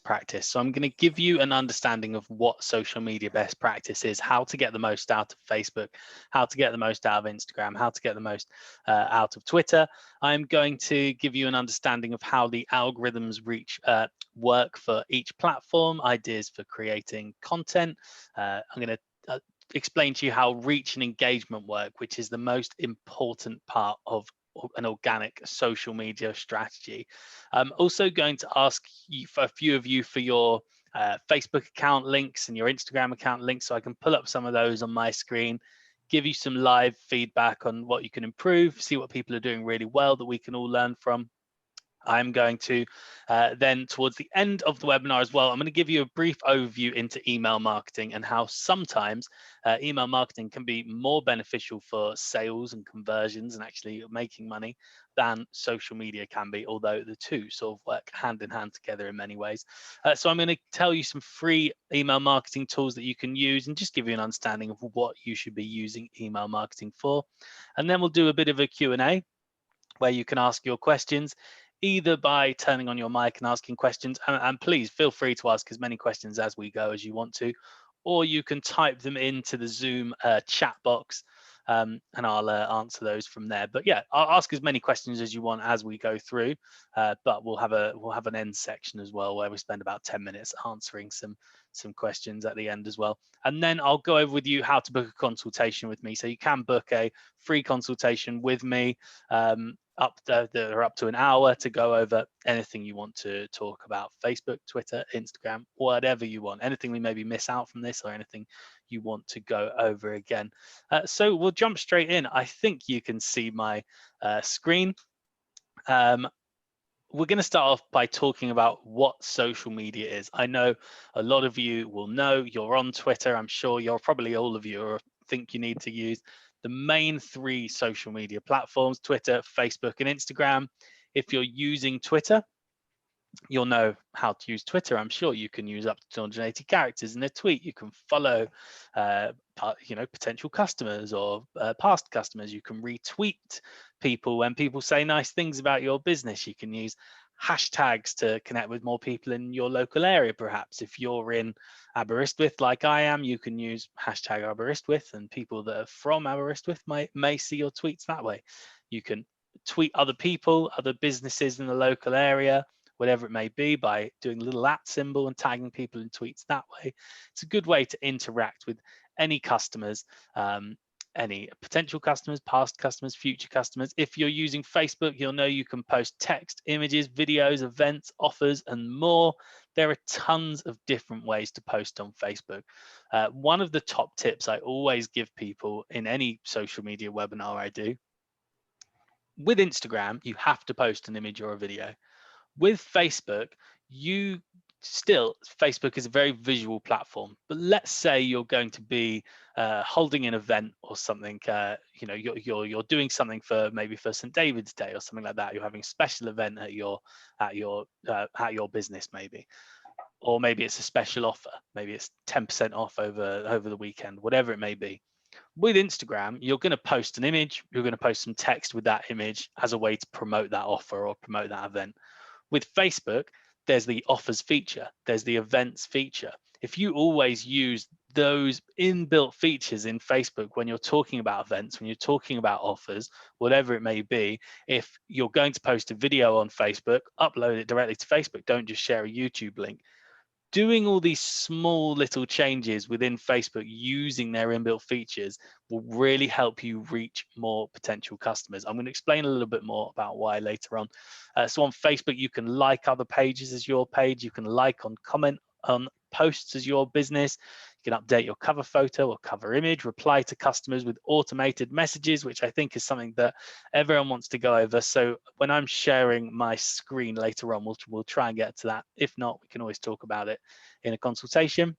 practice. So I'm going to give you an understanding of what social media best practice is, how to get the most out of Facebook, how to get the most out of Instagram, how to get the most out of Twitter. I'm going to give you an understanding of how the algorithms work for each platform, ideas for creating content. I'm going to explain to you how reach and engagement work, which is the most important part of an organic social media strategy. I'm also going to ask you, for a few of you, for your Facebook account links and your Instagram account links, so I can pull up some of those on my screen, give you some live feedback on what you can improve, see what people are doing really well that we can all learn from. I'm going to then, towards the end of the webinar as well, I'm going to give you a brief overview into email marketing and how sometimes email marketing can be more beneficial for sales and conversions and actually making money than social media can be, although the two sort of work hand in hand together in many ways. So I'm going to tell you some free email marketing tools that you can use and just give you an understanding of what you should be using email marketing for. And then we'll do a bit of a Q&A where you can ask your questions, either by turning on your mic and asking questions, and please feel free to ask as many questions as we go as you want to, or you can type them into the Zoom chat box, and I'll answer those from there. But yeah, I'll ask as many questions as you want as we go through, but we'll have an end section as well where we spend about 10 minutes answering some questions at the end as well. And then I'll go over with you how to book a consultation with me. So you can book a free consultation with me, up to an hour, to go over anything you want to talk about: Facebook, Twitter, Instagram, whatever you want, anything we maybe miss out from this or anything you want to go over again. So we'll jump straight in. I think you can see my screen. We're going to start off by talking about what social media is. I know a lot of you will know, you're on Twitter. I'm sure you're probably all of you or think you need to use the main three social media platforms: Twitter, Facebook, and Instagram. If you're using Twitter, you'll know how to use Twitter. I'm sure you can use up to 280 characters in a tweet. You can follow potential customers or past customers. You can retweet people when people say nice things about your business. You can use hashtags to connect with more people in your local area. Perhaps if you're in Aberystwyth like I am, you can use hashtag Aberystwyth, and people that are from Aberystwyth may see your tweets that way. You can tweet other people, other businesses in the local area, whatever it may be, by doing a little @ symbol and tagging people in tweets that way. It's a good way to interact with any customers, any potential customers, past customers, future customers. If you're using Facebook, you'll know you can post text, images, videos, events, offers, and more. There are tons of different ways to post on Facebook. One of the top tips I always give people in any social media webinar I do: with Instagram, you have to post an image or a video. With Facebook, Facebook is a very visual platform, but let's say you're going to be holding an event or something. You're doing something for St. David's Day or something like that. You're having a special event at your business, maybe, or maybe it's a special offer. Maybe it's 10% off over the weekend, whatever it may be. With Instagram, you're going to post an image. You're going to post some text with that image as a way to promote that offer or promote that event. With Facebook, there's the offers feature, there's the events feature. If you always use those inbuilt features in Facebook when you're talking about events, when you're talking about offers, whatever it may be, if you're going to post a video on Facebook, upload it directly to Facebook. Don't just share a YouTube link. Doing all these small little changes within Facebook using their inbuilt features will really help you reach more potential customers. I'm going to explain a little bit more about why later on. So on Facebook, you can like other pages as your page. You can like and comment on posts as your business. You can update your cover photo or cover image, reply to customers with automated messages, which I think is something that everyone wants to go over. So when I'm sharing my screen later on, we'll try and get to that. If not, we can always talk about it in a consultation.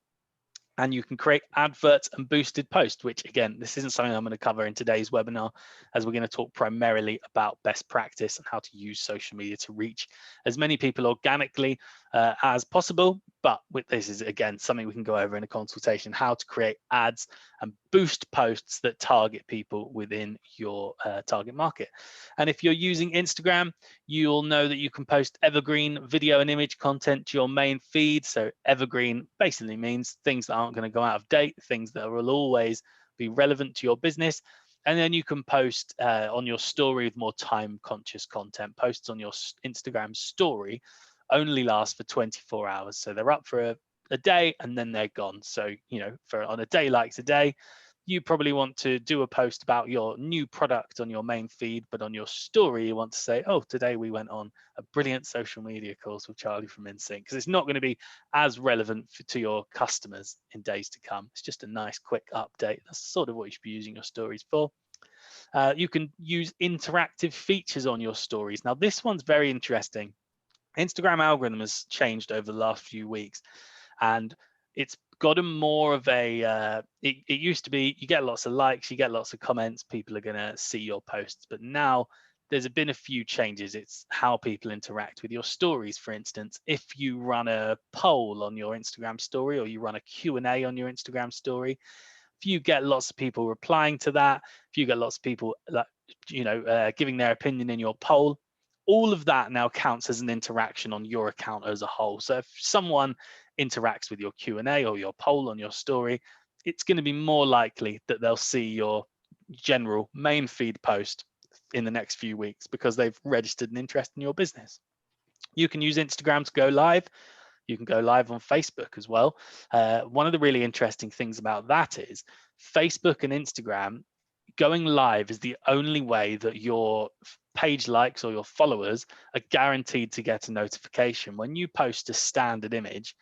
And you can create adverts and boosted posts, which again, this isn't something I'm going to cover in today's webinar, as we're going to talk primarily about best practice and how to use social media to reach as many people organically as possible. But this is, again, something we can go over in a consultation, how to create ads and boost posts that target people within your target market. And if you're using Instagram, you'll know that you can post evergreen video and image content to your main feed. So evergreen basically means things that aren't going to go out of date, things that will always be relevant to your business. And then you can post on your story with more time-conscious content. Posts on your Instagram story only last for 24 hours. So they're up for a day and then they're gone. So, on a day like today, you probably want to do a post about your new product on your main feed, but on your story, you want to say, oh, today we went on a brilliant social media course with Charlie from InSync, because it's not going to be as relevant to your customers in days to come. It's just a nice quick update. That's sort of what you should be using your stories for. You can use interactive features on your stories. Now, this one's very interesting. Instagram algorithm has changed over the last few weeks, and it's gotten more of a it used to be you get lots of likes, you get lots of comments, people are going to see your posts, but now there's been a few changes. It's how people interact with your stories. For instance, if you run a poll on your Instagram story, or you run a Q&A on your Instagram story, if you get lots of people replying to that, if you get lots of people giving their opinion in your poll, all of that now counts as an interaction on your account as a whole. So if someone interacts with your Q&A or your poll on your story, it's going to be more likely that they'll see your general main feed post in the next few weeks because they've registered an interest in your business. You can use Instagram to go live. You can go live on Facebook as well. One of the really interesting things about that is Facebook and Instagram going live is the only way that your page likes or your followers are guaranteed to get a notification. When you post a standard image,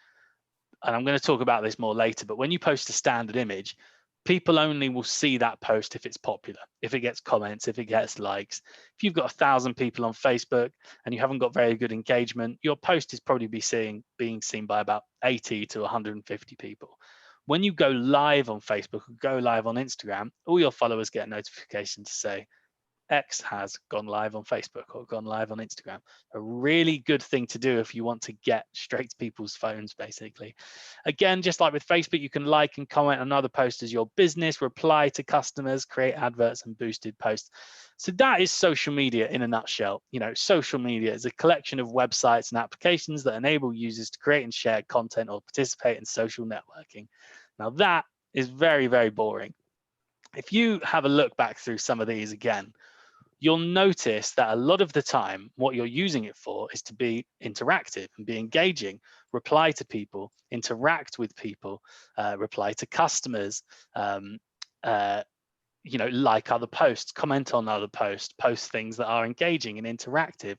and I'm going to talk about this more later, but when you post a standard image, people only will see that post if it's popular, if it gets comments, if it gets likes. If you've got 1,000 people on Facebook and you haven't got very good engagement, your post is probably being seen by about 80 to 150 people. When you go live on Facebook or go live on Instagram, all your followers get a notification to say, X has gone live on Facebook or gone live on Instagram. A really good thing to do if you want to get straight to people's phones, basically. Again, just like with Facebook, you can like and comment on other posts as your business, reply to customers, create adverts and boosted posts. So that is social media in a nutshell. Social media is a collection of websites and applications that enable users to create and share content or participate in social networking. Now that is very, very boring. If you have a look back through some of these again, you'll notice that a lot of the time, what you're using it for is to be interactive and be engaging, reply to people, interact with people, reply to customers, like other posts, comment on other posts, post things that are engaging and interactive.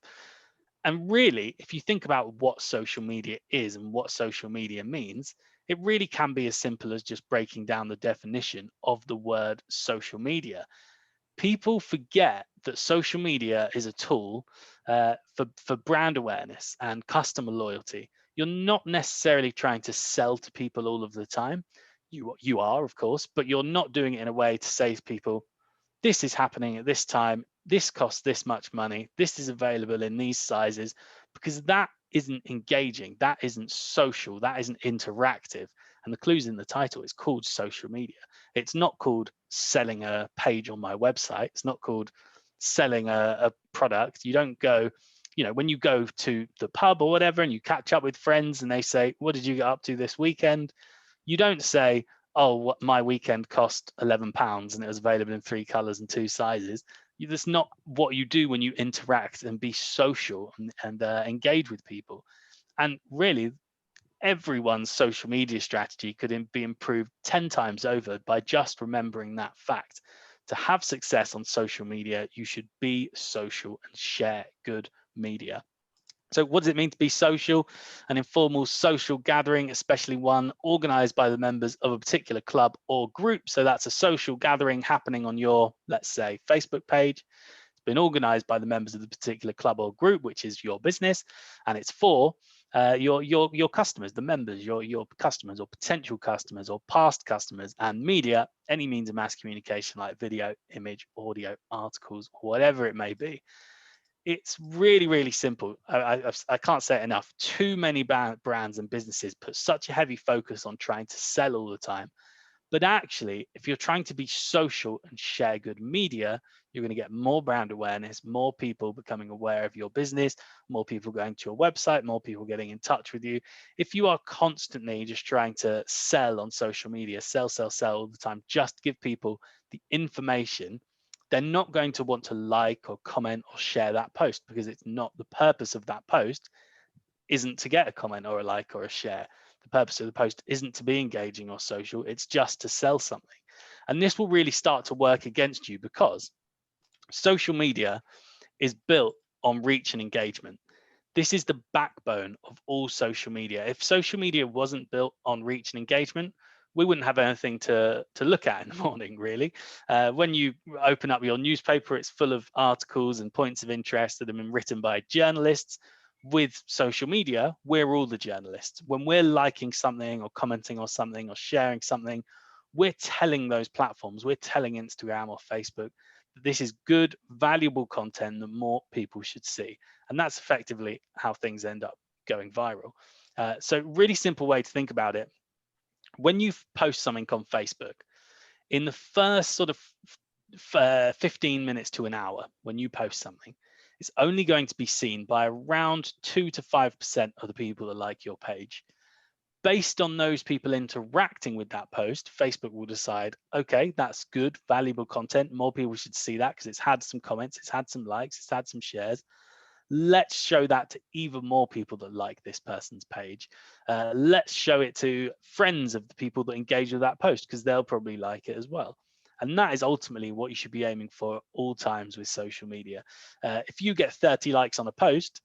And really, if you think about what social media is and what social media means, it really can be as simple as just breaking down the definition of the word social media. People forget that social media is a tool for brand awareness and customer loyalty. You're not necessarily trying to sell to people all of the time. You are, of course, but you're not doing it in a way to say to people, this is happening at this time, this costs this much money, this is available in these sizes, because that isn't engaging, that isn't social, that isn't interactive. And the clue's in the title. It's called social media. It's not called selling a page on my website. It's not called selling a product. You don't go, when you go to the pub or whatever and you catch up with friends and they say, what did you get up to this weekend? You don't say, oh, my weekend cost £11 and it was available in 3 colors and 2 sizes. That's not what you do when you interact and be social and engage with people. And really, everyone's social media strategy could be improved 10 times over by just remembering that fact. To have success on social media, you should be social and share good media. So what does it mean to be social? An informal social gathering, especially one organized by the members of a particular club or group. So that's a social gathering happening on your, let's say, Facebook page. It's been organized by the members of the particular club or group, which is your business, and it's for your customers, the members, your customers or potential customers or past customers, and media, any means of mass communication like video, image, audio, articles, whatever it may be. It's really, really simple. I can't say it enough. Too many brands and businesses put such a heavy focus on trying to sell all the time. But actually, if you're trying to be social and share good media, you're going to get more brand awareness, more people becoming aware of your business, more people going to your website, more people getting in touch with you. If you are constantly just trying to sell on social media, sell all the time, just give people the information, they're not going to want to like or comment or share that post, because it's not the purpose of that post isn't to get a comment or a like or a share. The purpose of the post isn't to be engaging or social, it's just to sell something. And this will really start to work against you, because social media is built on reach and engagement. This is the backbone of all social media. If social media wasn't built on reach and engagement, we wouldn't have anything to look at in the morning, really. When you open up your newspaper, it's full of articles and points of interest that have been written by journalists. With social media, we're all the journalists. When we're liking something or commenting on something or sharing something, we're telling those platforms, we're telling Instagram or Facebook that this is good, valuable content that more people should see. And that's effectively how things end up going viral. So really simple way to think about it. When you post something on Facebook, in the first sort of 15 minutes to an hour, when you post something, it's only going to be seen by around 2 to 5% of the people that like your page. Based on those people interacting with that post, Facebook will decide, okay, that's good, valuable content. More people should see that because it's had some comments, it's had some likes, it's had some shares. Let's show that to even more people that like this person's page. Let's show it to friends of the people that engage with that post, because they'll probably like it as well. And that is ultimately what you should be aiming for at all times with social media. If you get 30 likes on a post,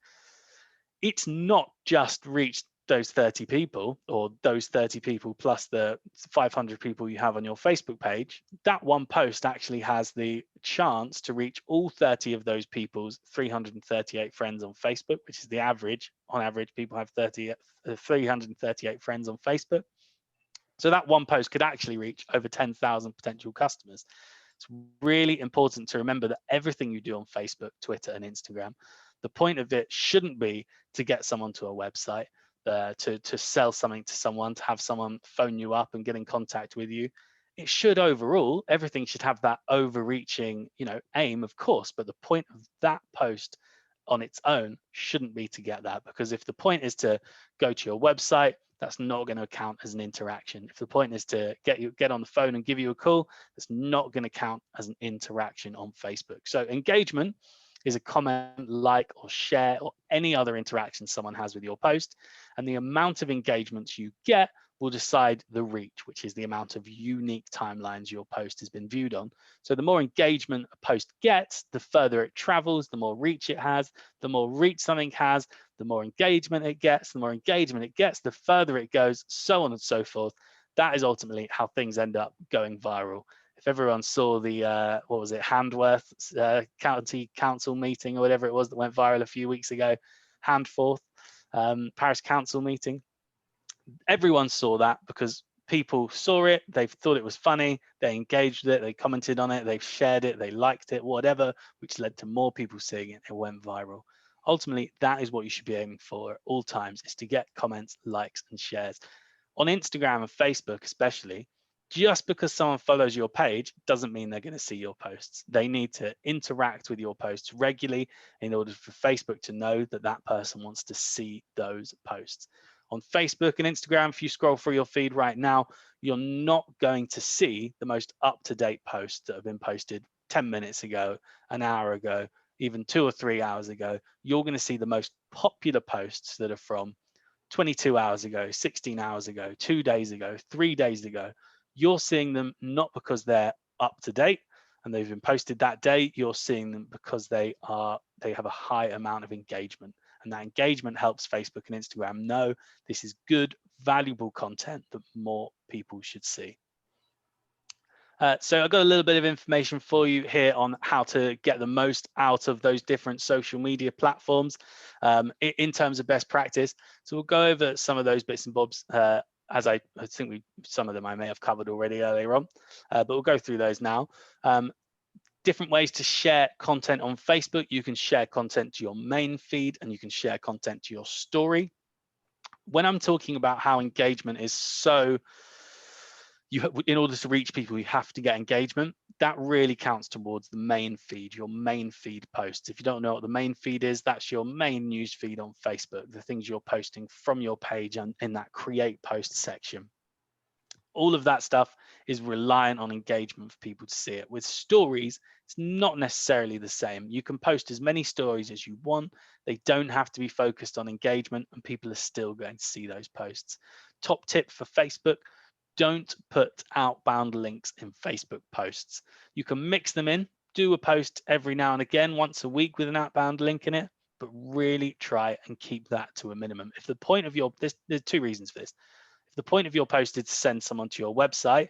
it's not just reached those 30 people, or those 30 people plus the 500 people you have on your Facebook page. That one post actually has the chance to reach all 30 of those people's 338 friends on Facebook, which is the average. On average, people have 338 friends on Facebook. So that one post could actually reach over 10,000 potential customers. It's really important to remember that everything you do on Facebook, Twitter, and Instagram, the point of it shouldn't be to get someone to a website, to sell something to someone, to have someone phone you up and get in contact with you. It should overall, everything should have that overreaching, aim, of course, but the point of that post on its own shouldn't be to get that, because if the point is to go to your website, that's not going to count as an interaction. If the point is to get on the phone and give you a call, that's not going to count as an interaction on Facebook. So engagement is a comment, like, or share, or any other interaction someone has with your post. And the amount of engagements you get will decide the reach, which is the amount of unique timelines your post has been viewed on. So the more engagement a post gets, the further it travels, the more reach it has. The more reach something has, the more engagement it gets. The more engagement it gets, the further it goes, so on and so forth. That is ultimately how things end up going viral. If everyone saw the what was it, Handworth County Council meeting or whatever it was that went viral a few weeks ago, Handforth Parish Council meeting, everyone saw that because people saw it, they thought it was funny, they engaged with it, they commented on it, they shared it, they liked it, whatever, which led to more people seeing it. It went viral. Ultimately, that is what you should be aiming for at all times, is to get comments, likes, and shares. On Instagram and Facebook especially, just because someone follows your page doesn't mean they're going to see your posts. They need to interact with your posts regularly in order for Facebook to know that that person wants to see those posts. On Facebook and Instagram, if you scroll through your feed right now, you're not going to see the most up-to-date posts that have been posted 10 minutes ago, an hour ago, even 2 or 3 hours ago. You're going to see the most popular posts that are from 22 hours ago, 16 hours ago, 2 days ago, 3 days ago. You're seeing them not because they're up to date and they've been posted that day. You're seeing them because they have a high amount of engagement, and that engagement helps Facebook and Instagram know this is good, valuable content that more people should see. So I've got a little bit of information for you here on how to get the most out of those different social media platforms in terms of best practice. So we'll go over some of those bits and bobs as I think some of them I may have covered already earlier on, but we'll go through those now. Different ways to share content on Facebook. You can share content to your main feed and you can share content to your story. When I'm talking about how engagement is so, in order to reach people, you have to get engagement. That really counts towards the main feed, your main feed posts. If you don't know what the main feed is, that's your main news feed on Facebook, the things you're posting from your page and in that create post section. All of that stuff is reliant on engagement for people to see it. With stories, it's not necessarily the same. You can post as many stories as you want. They don't have to be focused on engagement, and people are still going to see those posts. Top tip for Facebook: don't put outbound links in Facebook posts. You can mix them in, do a post every now and again, once a week with an outbound link in it, but really try and keep that to a minimum. If the point of your, there's two reasons for this. If the point of your post is to send someone to your website,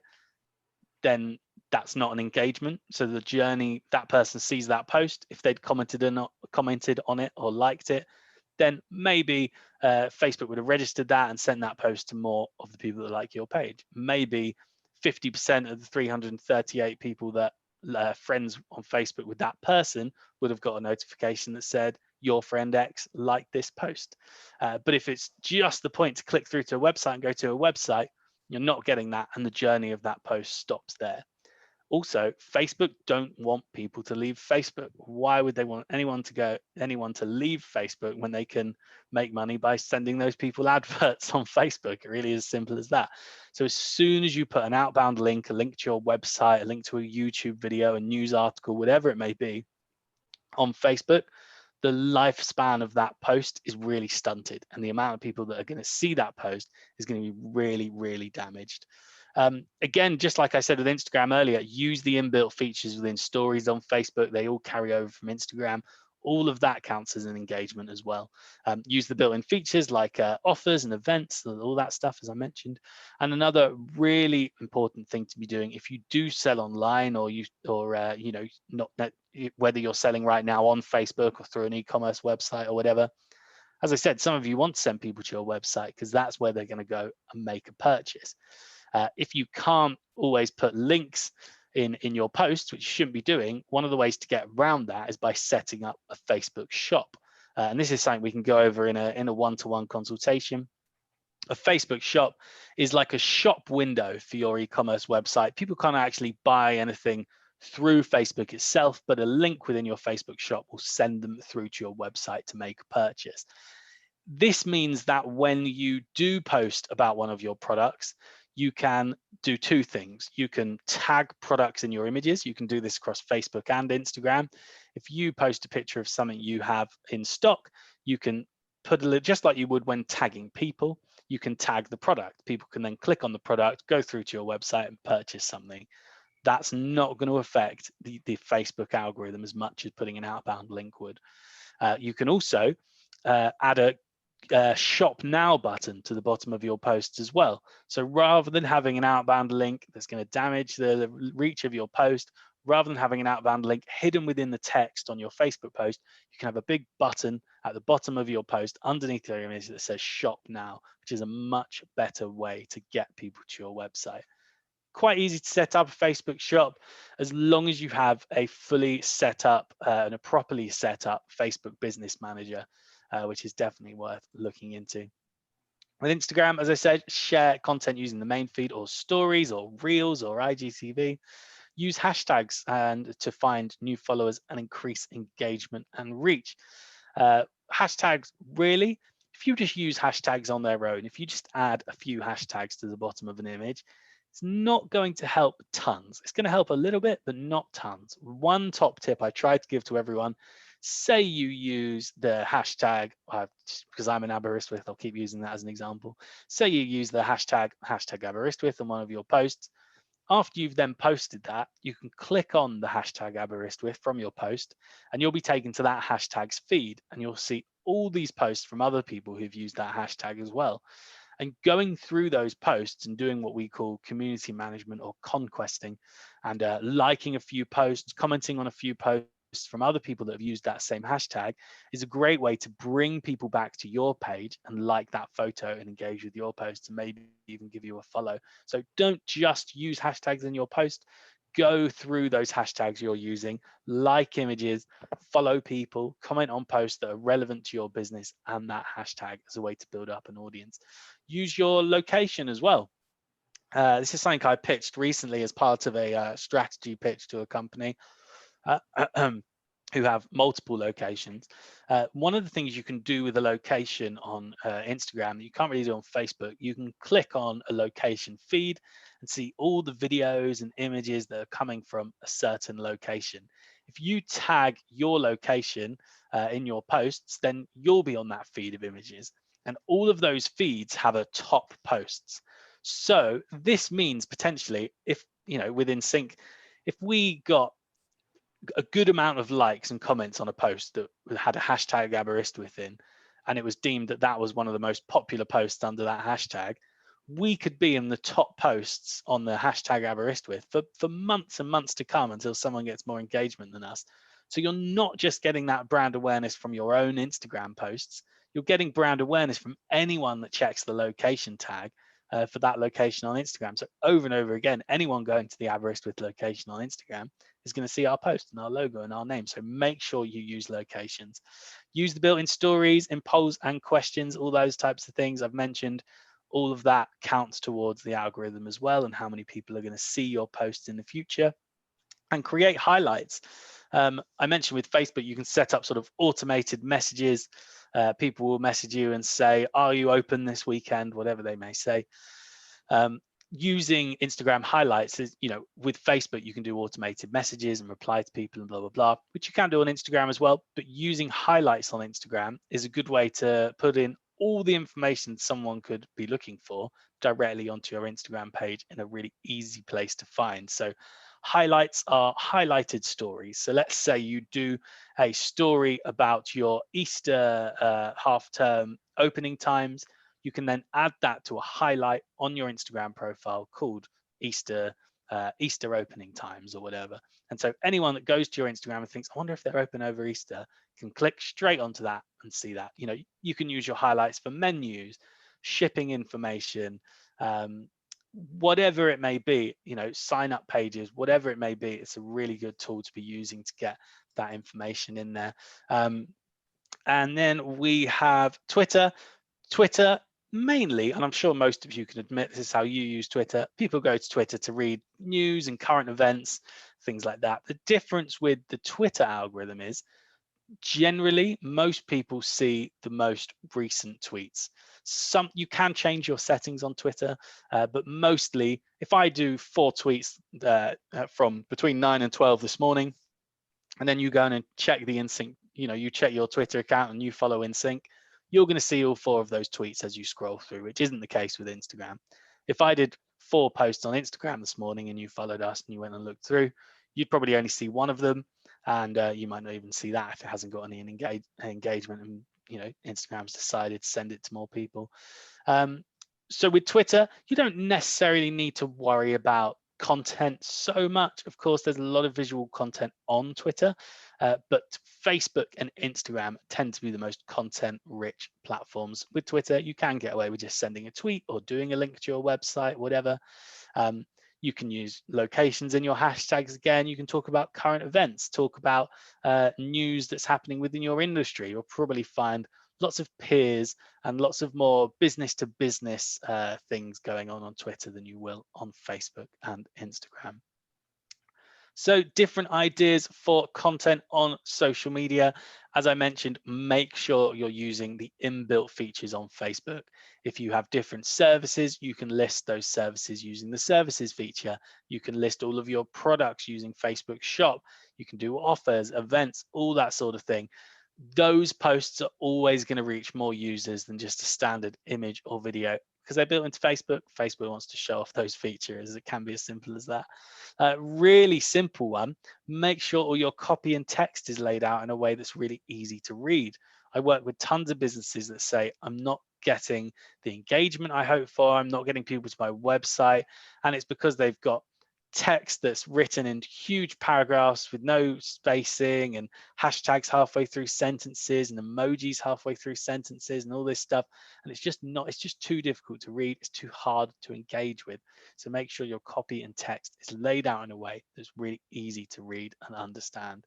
then that's not an engagement. So the journey, that person sees that post, if they'd commented on it or liked it, then maybe Facebook would have registered that and sent that post to more of the people that like your page. Maybe 50% of the 338 people that friends on Facebook with that person would have got a notification that said your friend X liked this post. But if it's just the point to click through to a website and go to a website, you're not getting that, and the journey of that post stops there. Also, Facebook don't want people to leave Facebook. Why would they want anyone to leave Facebook when they can make money by sending those people adverts on Facebook? It really is simple as that. So as soon as you put an outbound link, a link to your website, a link to a YouTube video, a news article, whatever it may be, on Facebook, the lifespan of that post is really stunted, and the amount of people that are going to see that post is going to be really, really damaged. Again, just like I said with Instagram earlier, use the inbuilt features within stories on Facebook. They all carry over from Instagram. All of that counts as an engagement as well. Use the built-in features like offers and events, all that stuff, as I mentioned. And another really important thing to be doing if you do sell online, or not whether you're selling right now on Facebook or through an e-commerce website or whatever. As I said, some of you want to send people to your website because that's where they're going to go and make a purchase. If you can't always put links in your posts, which you shouldn't be doing, one of the ways to get around that is by setting up a Facebook shop. And this is something we can go over in a one-to-one consultation. A Facebook shop is like a shop window for your e-commerce website. People can't actually buy anything through Facebook itself, but a link within your Facebook shop will send them through to your website to make a purchase. This means that when you do post about one of your products, you can do two things. You can tag products in your images. You can do this across Facebook and Instagram. If you post a picture of something you have in stock, you can put just like you would when tagging people, you can tag the product. People can then click on the product, go through to your website and purchase something. That's not going to affect the Facebook algorithm as much as putting an outbound link would. You can also add a shop now button to the bottom of your posts as well. So rather than having an outbound link that's going to damage the reach of your post, rather than having an outbound link hidden within the text on your Facebook post, you can have a big button at the bottom of your post underneath your image that says shop now, which is a much better way to get people to your website. Quite easy to set up a Facebook shop as long as you have a fully set up and a properly set up Facebook Business Manager, which is definitely worth looking into. With Instagram, as I said, share content using the main feed or stories or reels or IGTV. Use hashtags and to find new followers and increase engagement and reach. Hashtags, really, if you just use hashtags on their own, if you just add a few hashtags to the bottom of an image, it's not going to help tons. It's going to help a little bit, but not tons. One top tip I try to give to everyone: say you use the hashtag, because I'm an Aberystwyth, I'll keep using that as an example. Say you use the hashtag Aberystwyth on one of your posts. After you've then posted that, you can click on the hashtag Aberystwyth from your post, and you'll be taken to that hashtag's feed, and you'll see all these posts from other people who've used that hashtag as well. And going through those posts and doing what we call community management or conquesting, and liking a few posts, commenting on a few posts from other people that have used that same hashtag, is a great way to bring people back to your page and like that photo and engage with your posts and maybe even give you a follow. So don't just use hashtags in your post. go through those hashtags you're using, like images, follow people, comment on posts that are relevant to your business and that hashtag as a way to build up an audience. Use your location as well. This is something I pitched recently as part of a strategy pitch to a company who have multiple locations. One of the things you can do with a location on Instagram that you can't really do on Facebook, you can click on a location feed and see all the videos and images that are coming from a certain location. If you tag your location in your posts, then you'll be on that feed of images. And all of those feeds have a top posts. So this means potentially, if within sync, if we got a good amount of likes and comments on a post that had a hashtag Aberystwyth within, and it was deemed that that was one of the most popular posts under that hashtag, we could be in the top posts on the hashtag Aberystwyth for months and months to come until someone gets more engagement than us. So you're not just getting that brand awareness from your own Instagram posts, you're getting brand awareness from anyone that checks the location tag for that location on Instagram. So over and over again, anyone going to the Aberystwyth location on Instagram is going to see our post and our logo and our name. So make sure you use locations. Use the built-in stories in polls and questions, all those types of things I've mentioned. All of that counts towards the algorithm as well and how many people are going to see your posts in the future. And create highlights. I mentioned with Facebook, you can set up sort of automated messages. People will message you and say, are you open this weekend? Whatever they may say. Using Instagram highlights is, with Facebook, you can do automated messages and reply to people and blah, blah, blah, which you can do on Instagram as well. But using highlights on Instagram is a good way to put in all the information someone could be looking for directly onto your Instagram page in a really easy place to find. So highlights are highlighted stories. So let's say you do a story about your Easter half-term opening times. You can then add that to a highlight on your Instagram profile called Easter opening times or whatever. And so anyone that goes to your Instagram and thinks, I wonder if they're open over Easter, can click straight onto that and see that. You can use your highlights for menus, shipping information, whatever it may be, sign up pages, whatever it may be. It's a really good tool to be using to get that information in there. And then we have Twitter. Twitter mainly, and I'm sure most of you can admit this is how you use Twitter. People go to Twitter to read news and current events, things like that. The difference with the Twitter algorithm is generally most people see the most recent tweets. You can change your settings on Twitter, but mostly if I do 4 tweets from between 9 and 12 this morning, and then you go in and check the InSync, you check your Twitter account and you follow InSync, you're going to see all 4 of those tweets as you scroll through, which isn't the case with Instagram. If I did 4 posts on Instagram this morning and you followed us and you went and looked through, you'd probably only see 1 of them, and you might not even see that if it hasn't got any engagement, and Instagram's decided to send it to more people. So with Twitter, you don't necessarily need to worry about content so much. Of course, there's a lot of visual content on Twitter, but Facebook and Instagram tend to be the most content-rich platforms. With Twitter, you can get away with just sending a tweet or doing a link to your website, whatever. You can use locations in your hashtags again. You can talk about current events, talk about news that's happening within your industry. You'll probably find lots of peers and lots of more business to business things going on Twitter than you will on Facebook and Instagram. So different ideas for content on social media. As I mentioned, make sure you're using the inbuilt features on Facebook. If you have different services, you can list those services using the services feature. You can list all of your products using Facebook Shop. You can do offers, events, all that sort of thing. Those posts are always going to reach more users than just a standard image or video because they're built into Facebook. Facebook wants to show off those features. It can be as simple as that. Really simple one. Make sure all your copy and text is laid out in a way that's really easy to read. I work with tons of businesses that say, I'm not getting the engagement I hope for. I'm not getting people to my website. And it's because they've got text that's written in huge paragraphs with no spacing and hashtags halfway through sentences and emojis halfway through sentences and all this stuff, and it's just too difficult to read, it's too hard to engage with. So make sure your copy and text is laid out in a way that's really easy to read and understand.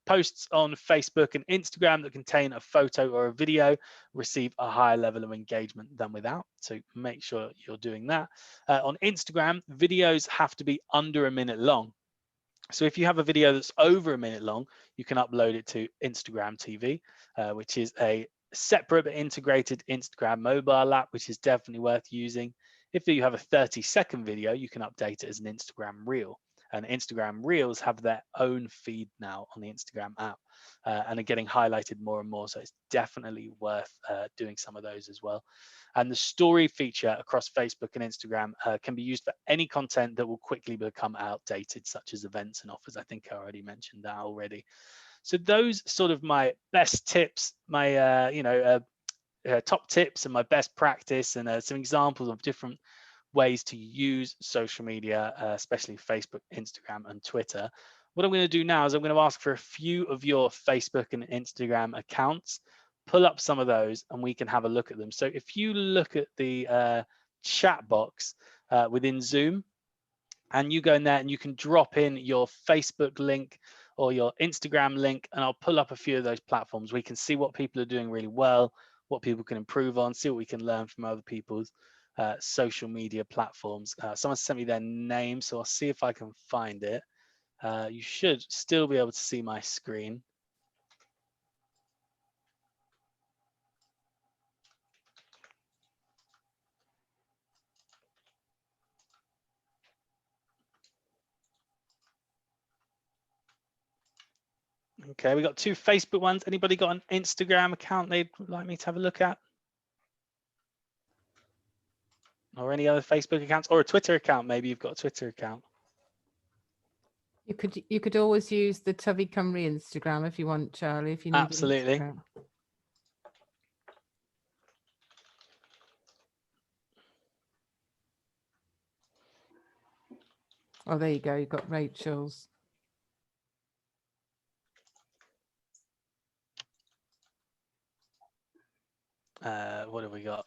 Posts on Facebook and Instagram that contain a photo or a video receive a higher level of engagement than without. So make sure you're doing that. On Instagram, videos have to be under a minute long. So if you have a video that's over a minute long, you can upload it to Instagram TV, which is a separate but integrated Instagram mobile app, which is definitely worth using. If you have a 30-second video, you can update it as an Instagram reel. And Instagram Reels have their own feed now on the Instagram app, and are getting highlighted more and more. So it's definitely worth doing some of those as well. And the story feature across Facebook and Instagram can be used for any content that will quickly become outdated, such as events and offers. I think I already mentioned that already. So those sort of my best tips, my top tips and my best practice, and some examples of different ways to use social media, especially Facebook, Instagram, and Twitter. What I'm going to do now is I'm going to ask for a few of your Facebook and Instagram accounts, pull up some of those, and we can have a look at them. So if you look at the chat box within Zoom, and you go in there and you can drop in your Facebook link or your Instagram link, and I'll pull up a few of those platforms. We can see what people are doing really well, what people can improve on, see what we can learn from other people's social media platforms. Someone sent me their name, so I'll see if I can find it. You should still be able to see my screen. Okay, we got 2 Facebook ones. Anybody got an Instagram account they'd like me to have a look at? Or any other Facebook accounts, or a Twitter account? Maybe you've got a Twitter account. You could always use the Tyfu Cymru Instagram if you want, Charlie, if you need Absolutely. Instagram. Oh, there you go. You've got Rachel's. What have we got?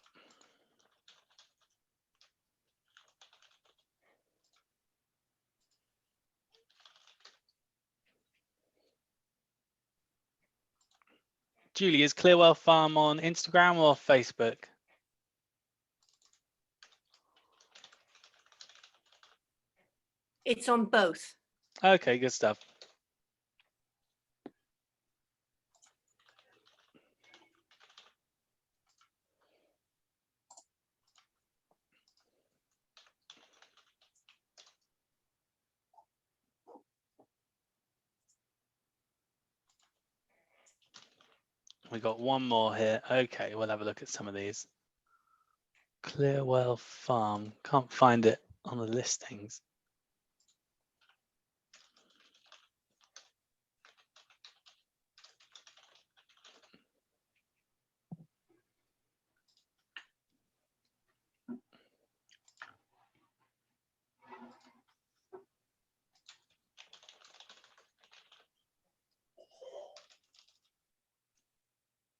Julie, is Clearwell Farm on Instagram or Facebook? It's on both. Okay, good stuff. We got one more here. Okay, we'll have a look at some of these. Clearwell Farm, can't find it on the listings.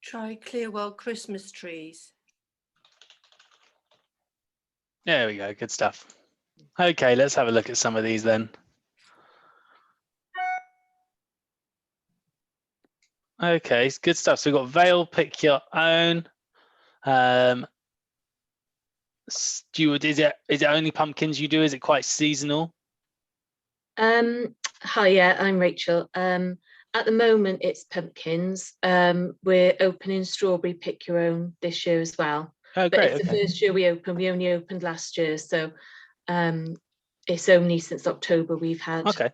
Try Clearwell Christmas trees. There we go, good stuff. Okay, let's have a look at some of these then. Okay, good stuff. So we've got Vale, pick your own. Stuart, is it only pumpkins you do? Is it quite seasonal? Hi, yeah, I'm Rachel. At the moment, it's pumpkins. We're opening strawberry pick your own this year as well. Oh, But great. it's Okay. the first year we opened. We only opened last year, so it's only since October we've had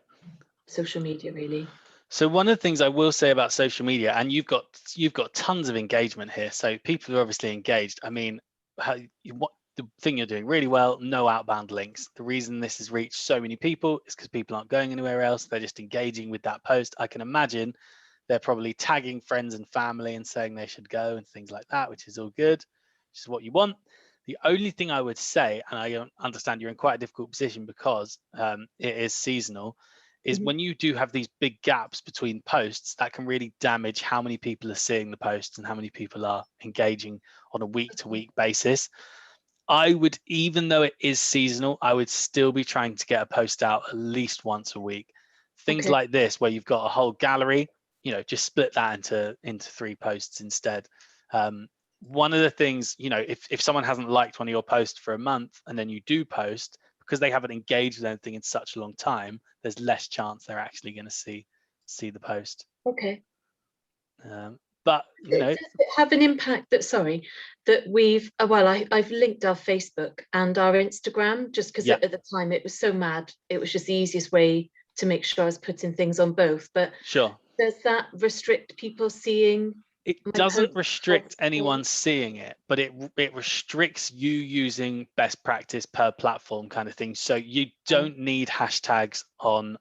social media, really. So one of the things I will say about social media, and you've got tons of engagement here, so people are obviously engaged. I mean, what the thing you're doing really well, no outbound links. The reason this has reached so many people is because people aren't going anywhere else. They're just engaging with that post. I can imagine they're probably tagging friends and family and saying they should go and things like that, which is all good, which is what you want. The only thing I would say, and I understand you're in quite a difficult position because it is seasonal, is Mhm. when you do have these big gaps between posts, that can really damage how many people are seeing the posts and how many people are engaging on a week-to-week basis. I would, even though it is seasonal, I would still be trying to get a post out at least once a week. Things Okay. like this, where you've got a whole gallery, just split that into 3 posts instead. One of the things, if someone hasn't liked one of your posts for a month and then you do post, because they haven't engaged with anything in such a long time, there's less chance they're actually going to see the post. Okay. But Does it have an impact that we've I've linked our Facebook and our Instagram just because Yeah. at the time it was so mad, it was just the easiest way to make sure I was putting things on both. But Sure. does that restrict people seeing? It My doesn't post restrict or- anyone seeing it, but it restricts you using best practice per platform kind of thing. So you don't need hashtags on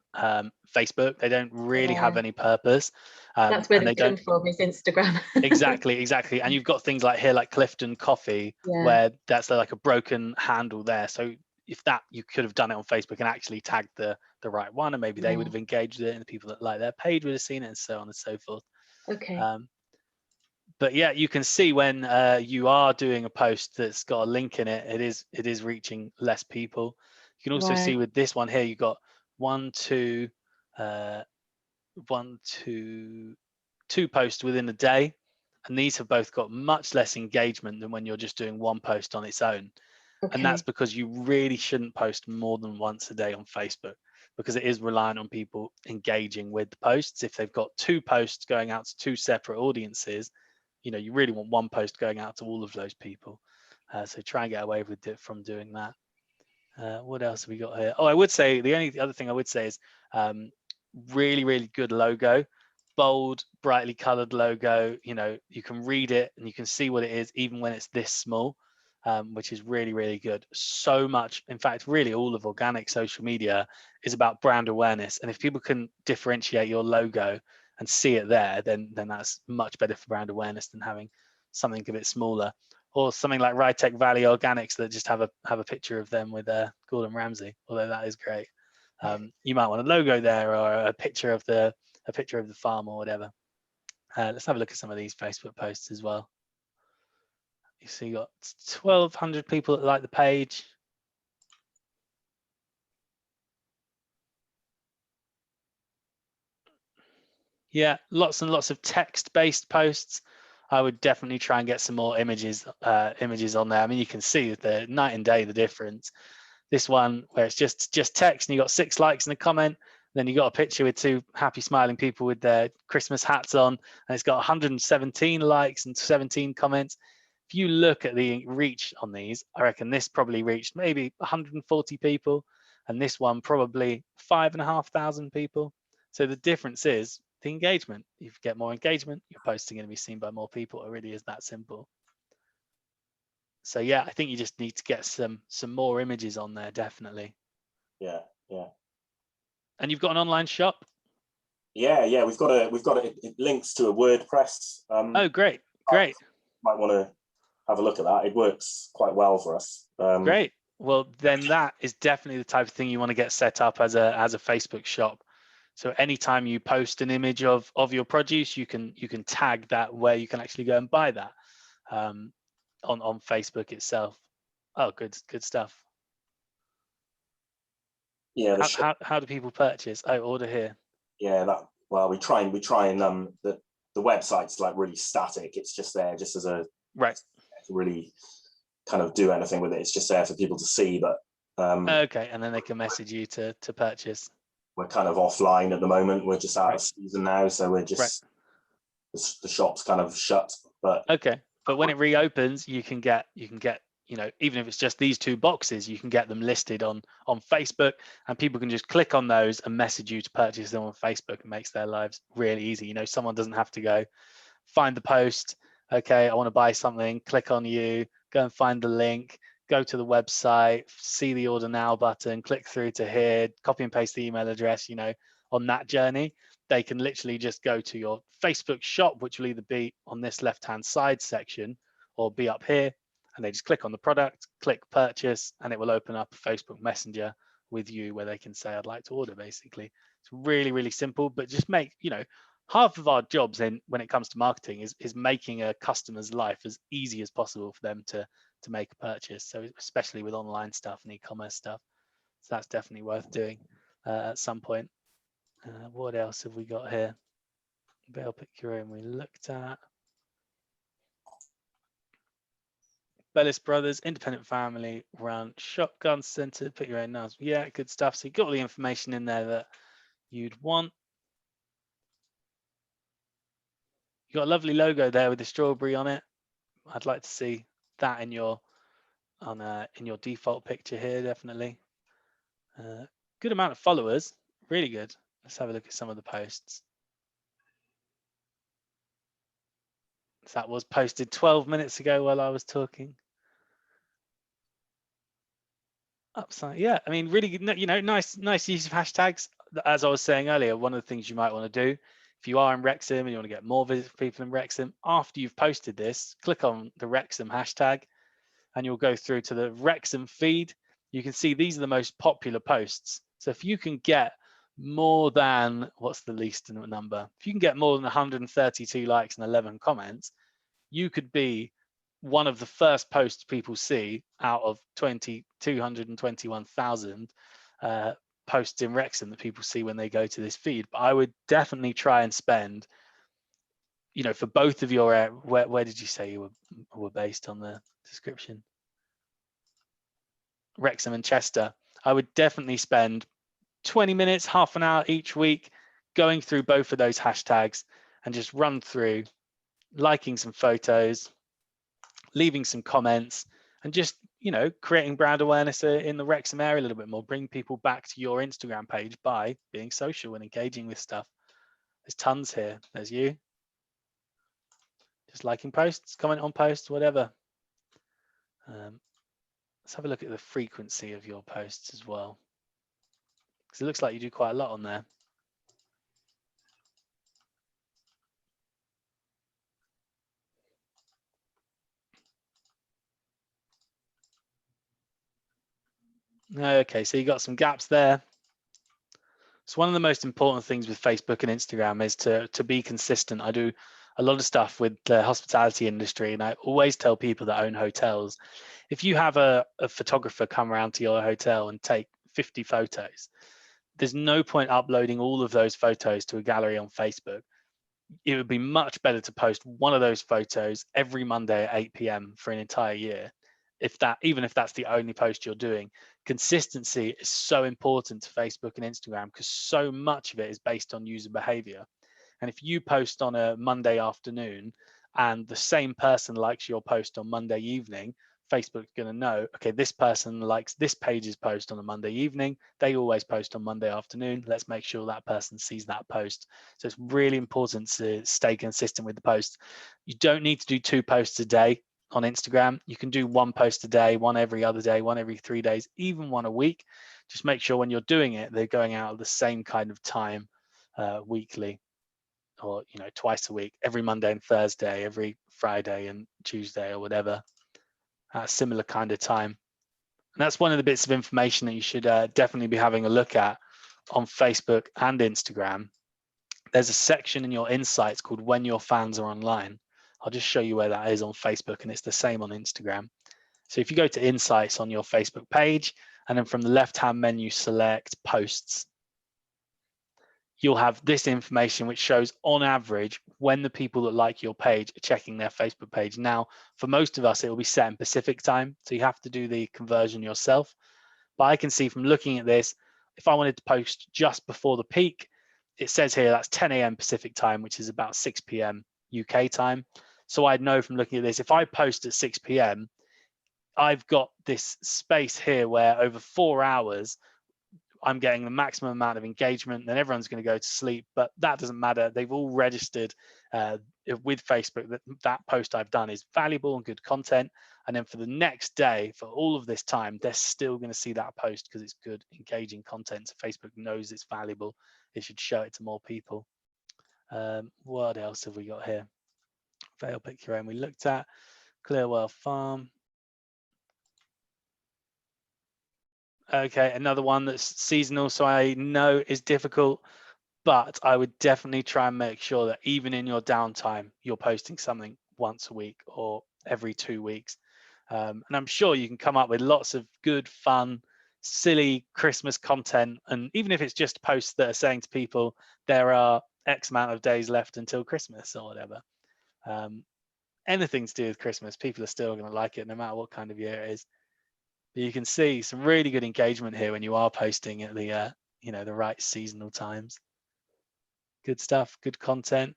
Facebook. They don't really have any purpose. That's where and they they don't come from, is Instagram. exactly. And you've got things like here, like Clifton Coffee, Yeah. where that's like a broken handle there. So if that, you could have done it on Facebook and actually tagged the right one, and maybe they would have engaged with it, and the people that like their page would have seen it, and so on and so forth. Okay. But yeah, you can see when you are doing a post that's got a link in it, it is reaching less people. You can also see with this one here, you've got two posts within a day, and these have both got much less engagement than when you're just doing one post on its own. Okay. And that's because you really shouldn't post more than once a day on Facebook, because it is reliant on people engaging with the posts. If they've got 2 posts going out to 2 separate audiences, you really want 1 post going out to all of those people. So try and get away with it from doing that. What else have we got here? Oh, I would say the only other thing I would say is really, really good logo, bold, brightly colored logo. You can read it and you can see what it is, even when it's this small, which is really, really good. So much, in fact, really all of organic social media is about brand awareness. And if people can differentiate your logo and see it there, then that's much better for brand awareness than having something a bit smaller, or something like Rytech Valley Organics that just have a picture of them with Gordon Ramsay, although that is great. You might want a logo there, or a picture of the farm or whatever. Let's have a look at some of these Facebook posts as well. You see, you got 1,200 people that like the page. Yeah, lots and lots of text-based posts. I would definitely try and get some more images on there. I mean, you can see the night and day the difference. This one where it's just text and you got 6 likes and a comment, then you got a picture with 2 happy smiling people with their Christmas hats on, and it's got 117 likes and 17 comments. If you look at the reach on these, I reckon this probably reached maybe 140 people, and this one probably 5,500 people. So the difference is the engagement. If you get more engagement, your posting going to be seen by more people. It really is that simple. So yeah, I think you just need to get some more images on there, definitely. Yeah. And you've got an online shop? Yeah, we've got it links to a WordPress. Oh, great. Might want to have a look at that. It works quite well for us. Great. Well, then that is definitely the type of thing you want to get set up as a Facebook shop. So anytime you post an image of your produce, you can tag that where you can actually go and buy that on Facebook itself. Oh, good stuff. Yeah. How do people purchase? Oh, order here. Yeah. We try and the website's like really static. It's just there just as a right to really kind of do anything with it. It's just there for people to see. But okay, and then they can message you to purchase. We're kind of offline at the moment. We're just out of season now, so we're just the shop's kind of shut. But okay, but when it reopens, you can get even if it's just these 2 boxes, you can get them listed on Facebook, and people can just click on those and message you to purchase them on Facebook. It makes their lives really easy. Someone doesn't have to go find the post. Okay, I want to buy something, click on you, go and find the link, go to the website, see the order now button, click through to here, copy and paste the email address. On that journey, they can literally just go to your Facebook shop, which will either be on this left-hand side section or be up here, and they just click on the product, click purchase, and it will open up a Facebook Messenger with you where they can say, I'd like to order, basically. It's really, really simple, but just make, half of our jobs when it comes to marketing is making a customer's life as easy as possible for them to make a purchase. So especially with online stuff and e-commerce stuff. So that's definitely worth doing at some point. What else have we got here? Bail Pick Your Own we looked at. Bellis Brothers, independent family run shotgun center, pick your own nails. Yeah, good stuff. So you got all the information in there that you'd want. You got a lovely logo there with the strawberry on it. I'd like to see that in your default picture here, definitely. Good amount of followers, really good. Let's have a look at some of the posts. So that was posted 12 minutes ago while I was talking. Upside, yeah, I mean, really, nice use of hashtags. As I was saying earlier, one of the things you might want to do if you are in Wrexham and you want to get more visits from people in Wrexham, after you've posted this, click on the Wrexham hashtag and you'll go through to the Wrexham feed. You can see these are the most popular posts. So if you can get more than, what's the least number? If you can get more than 132 likes and 11 comments, you could be one of the first posts people see out of 221,000 posts in Wrexham that people see when they go to this feed. But I would definitely try and spend, for both of your, where did you say you were based on the description? Wrexham and Chester. I would definitely spend 20 minutes, half an hour each week going through both of those hashtags and just run through, liking some photos, leaving some comments, and just creating brand awareness in the Wrexham area a little bit more. Bring people back to your Instagram page by being social and engaging with stuff. There's tons here. There's you just liking posts, comment on posts, whatever. Let's have a look at the frequency of your posts as well, because it looks like you do quite a lot on there. Okay, so you got some gaps there. So one of the most important things with Facebook and Instagram is to be consistent. I do a lot of stuff with the hospitality industry, and I always tell people that own hotels, if you have a photographer come around to your hotel and take 50 photos, there's no point uploading all of those photos to a gallery on Facebook. It would be much better to post one of those photos every Monday at 8 p.m. for an entire year. Even if that's the only post you're doing. Consistency is so important to Facebook and Instagram because so much of it is based on user behavior. And if you post on a Monday afternoon and the same person likes your post on Monday evening, Facebook's going to know, okay, this person likes this page's post on a Monday evening. They always post on Monday afternoon. Let's make sure that person sees that post. So it's really important to stay consistent with the posts. You don't need to do 2 posts a day on Instagram. You can do 1 post a day, 1 every other day, 1 every 3 days, even 1 a week. Just make sure when you're doing it, they're going out at the same kind of time weekly, or twice a week, every Monday and Thursday, every Friday and Tuesday, or whatever, at a similar kind of time. And that's one of the bits of information that you should definitely be having a look at on Facebook and Instagram. There's a section in your insights called When Your Fans Are Online. I'll just show you where that is on Facebook, and it's the same on Instagram. So if you go to Insights on your Facebook page, and then from the left-hand menu, select Posts, you'll have this information which shows on average when the people that like your page are checking their Facebook page. Now, for most of us, it will be set in Pacific time, so you have to do the conversion yourself. But I can see from looking at this, if I wanted to post just before the peak, it says here that's 10 a.m. Pacific time, which is about 6 p.m. UK time. So I'd know from looking at this, if I post at 6 p.m, I've got this space here where over 4 hours, I'm getting the maximum amount of engagement, then everyone's going to go to sleep, but that doesn't matter. They've all registered with Facebook that post I've done is valuable and good content. And then for the next day, for all of this time, they're still going to see that post because it's good, engaging content. So Facebook knows it's valuable. It should show it to more people. What else have we got here? Vale Pick Your Own we looked at. Clearwell Farm. Okay, another one that's seasonal, so I know is difficult, but I would definitely try and make sure that even in your downtime, you're posting something once a week or every 2 weeks. And I'm sure you can come up with lots of good, fun, silly Christmas content. And even if it's just posts that are saying to people, there are X amount of days left until Christmas or whatever. Anything to do with Christmas, people are still going to like it no matter what kind of year it is. But you can see some really good engagement here when you are posting at the the right seasonal times. Good stuff, good content.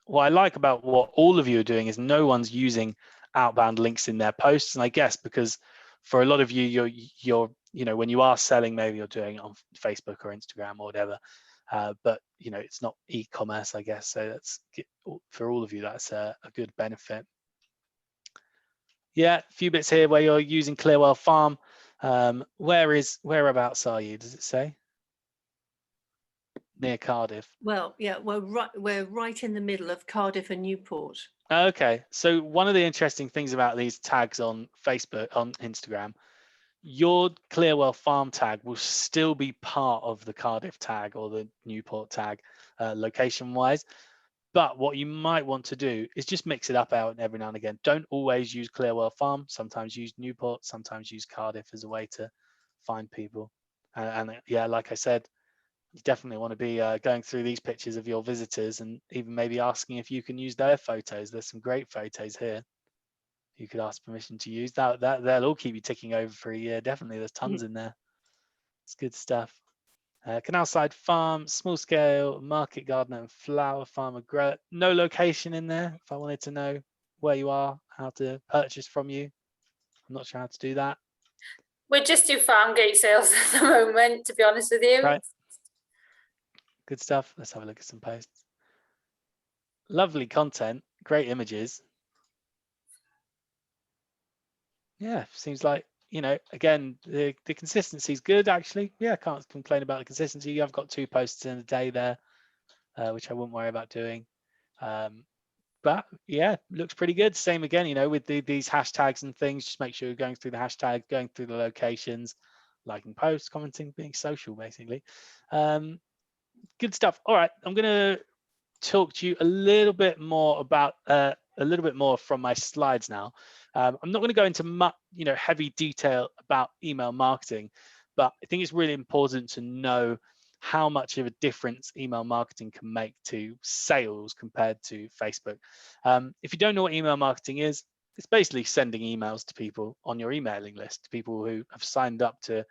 What I like about what all of you are doing is no one's using outbound links in their posts. And I guess because for a lot of you, you're when you are selling, maybe you're doing it on Facebook or Instagram or whatever. But it's not e-commerce, I guess. So that's, for all of you, that's a good benefit. Yeah, a few bits here where you're using Clearwell Farm. Whereabouts are you? Does it say? Near Cardiff. Well, yeah, we're right in the middle of Cardiff and Newport. Okay, so one of the interesting things about these tags on Facebook, on Instagram, your Clearwell Farm tag will still be part of the Cardiff tag or the Newport tag, location-wise. But what you might want to do is just mix it up out every now and again. Don't always use Clearwell Farm. Sometimes use Newport. Sometimes use Cardiff as a way to find people. And yeah, like I said, you definitely want to be going through these pictures of your visitors and even maybe asking if you can use their photos. There's some great photos here. You could ask permission to use that. They'll all keep you ticking over for a year. Definitely, there's tons in there. It's good stuff. Canalside farm, small scale, market gardener and flower farmer grow. No location in there. If I wanted to know where you are, how to purchase from you, I'm not sure how to do that. We just do farm gate sales at the moment, to be honest with you. Right. Good stuff. Let's have a look at some posts. Lovely content, great images. Yeah, seems like, again, the consistency is good, actually. Yeah, I can't complain about the consistency. I've got 2 posts in a day there, which I wouldn't worry about doing. But yeah, looks pretty good. Same again, with these hashtags and things, just make sure you're going through the hashtag, going through the locations, liking posts, commenting, being social, basically. Good stuff. All right, I'm going to talk to you a little bit more about from my slides now. I'm not going to go into much, heavy detail about email marketing, but I think it's really important to know how much of a difference email marketing can make to sales compared to Facebook. If you don't know what email marketing is, it's basically sending emails to people on your emailing list, people who have signed up to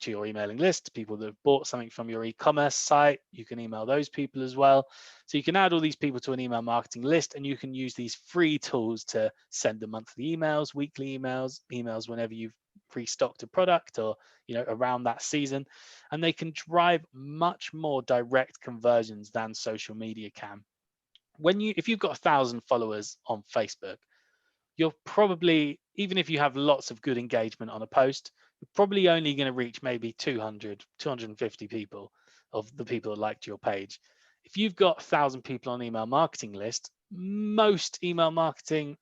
your emailing list, people that have bought something from your e-commerce site. You can email those people as well. So you can add all these people to an email marketing list, and you can use these free tools to send them monthly emails, weekly emails whenever you've restocked a product or around that season, and they can drive much more direct conversions than social media can. If you've got 1,000 followers on Facebook, you're probably, even if you have lots of good engagement on a post, you're probably only going to reach maybe 200, 250 people of the people that liked your page. If you've got 1,000 people on an email marketing list, most email marketing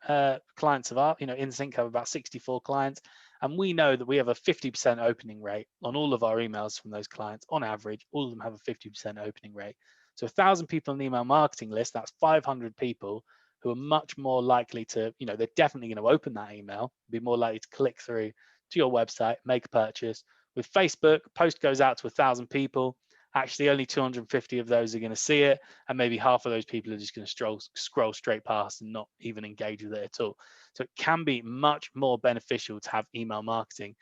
clients of ours, InSync have about 64 clients, and we know that we have a 50% opening rate on all of our emails from those clients. On average, all of them have a 50% opening rate. So 1,000 people on the email marketing list, that's 500 people who are much more likely to, they're definitely going to open that email, be more likely to click through to your website, make a purchase. With Facebook, post goes out to 1,000 people. Actually, only 250 of those are going to see it, and maybe half of those people are just going to scroll straight past and not even engage with it at all. So it can be much more beneficial to have email marketing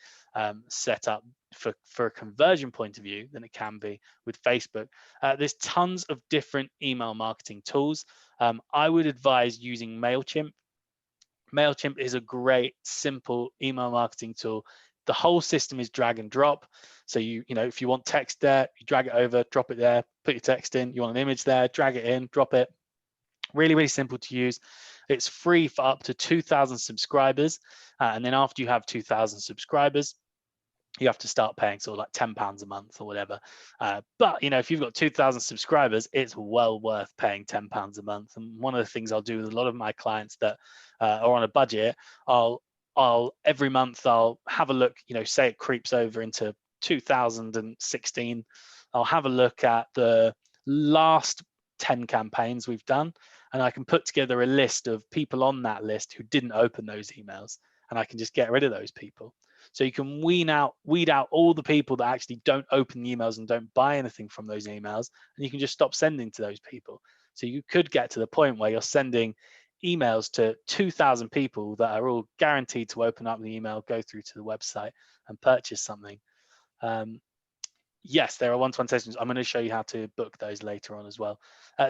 set up for a conversion point of view than it can be with Facebook. There's tons of different email marketing tools. I would advise using Mailchimp. Mailchimp is a great, simple email marketing tool. The whole system is drag and drop. So if you want text there, you drag it over, drop it there, put your text in. You want an image there, drag it in, drop it. Really, really simple to use. It's free for up to 2,000 subscribers. And then after you have 2,000 subscribers, you have to start paying sort of like £10 a month or whatever. But if you've got 2,000 subscribers, it's well worth paying £10 a month. And one of the things I'll do with a lot of my clients that are on a budget, I'll every month I'll have a look, say it creeps over into 2016, I'll have a look at the last 10 campaigns we've done, and I can put together a list of people on that list who didn't open those emails, and I can just get rid of those people. So you can weed out all the people that actually don't open the emails and don't buy anything from those emails, and you can just stop sending to those people. So you could get to the point where you're sending emails to 2,000 people that are all guaranteed to open up the email, go through to the website and purchase something. Yes, there are one-to-one sessions. I'm going to show you how to book those later on as well.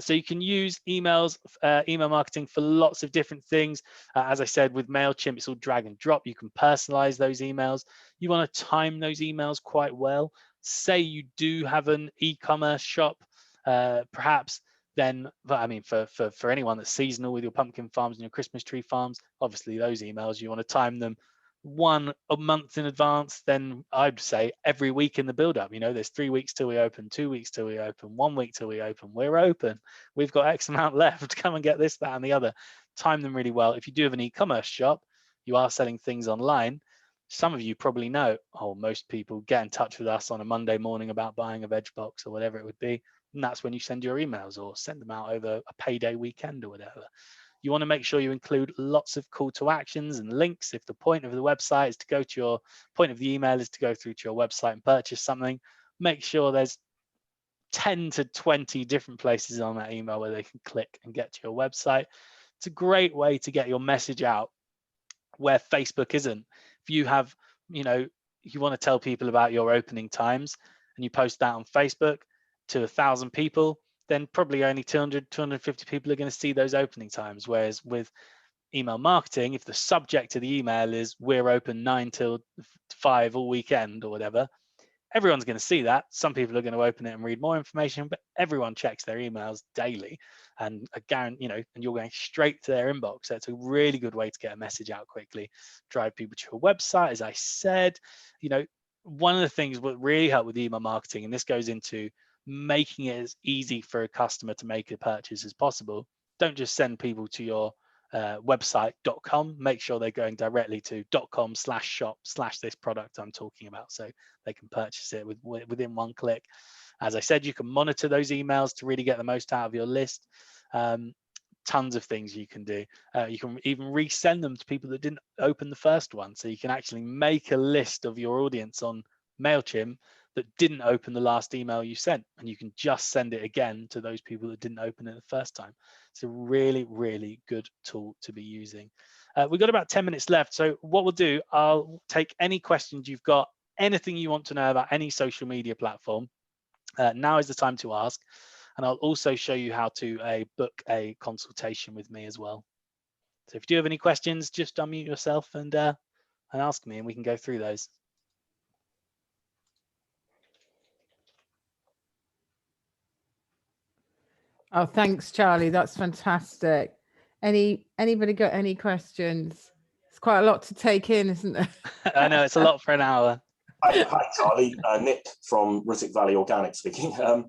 So you can use email marketing for lots of different things. As I said, with Mailchimp, it's all drag and drop. You can personalize those emails. You want to time those emails quite well. Say you do have an e-commerce shop, perhaps. Then, I mean, for anyone that's seasonal with your pumpkin farms and your Christmas tree farms, obviously those emails, you want to time them a month in advance. Then I'd say every week in the build up, there's 3 weeks till we open, 2 weeks till we open, 1 week till we open. We're open. We've got X amount left. Come and get this, that, and the other. Time them really well. If you do have an e-commerce shop, you are selling things online. Some of you probably know, most people get in touch with us on a Monday morning about buying a veg box or whatever it would be. And that's when you send your emails or send them out over a payday weekend or whatever. You want to make sure you include lots of call to actions and links. If the point of the website is to go to your point of the email is to go through to your website and purchase something, make sure there's 10 to 20 different places on that email where they can click and get to your website. It's a great way to get your message out where Facebook isn't. If you have, you want to tell people about your opening times and you post that on Facebook to 1,000 people, then probably only 200, 250 people are going to see those opening times. Whereas with email marketing, if the subject of the email is we're open 9 till 5 all weekend or whatever, everyone's going to see that. Some people are going to open it and read more information, but everyone checks their emails daily, and again, and you're going straight to their inbox. So it's a really good way to get a message out quickly, drive people to your website. As I said, one of the things what really help with email marketing, and this goes into making it as easy for a customer to make a purchase as possible. Don't just send people to your website.com. Make sure they're going directly to .com/shop/this product I'm talking about, so they can purchase it within one click. As I said, you can monitor those emails to really get the most out of your list. Tons of things you can do. You can even resend them to people that didn't open the first one. So you can actually make a list of your audience on Mailchimp that didn't open the last email you sent, and you can just send it again to those people that didn't open it the first time. It's a really, really good tool to be using. We've got about 10 minutes left. So what we'll do, I'll take any questions you've got, anything you want to know about any social media platform. Now is the time to ask. And I'll also show you how to book a consultation with me as well. So if you do have any questions, just unmute yourself and ask me, and we can go through those. Oh, thanks, Charlie. That's fantastic. Anybody got any questions? It's quite a lot to take in, isn't it? I know, it's a lot for an hour. Hi, Charlie. Nick from Ruttick Valley Organic speaking. I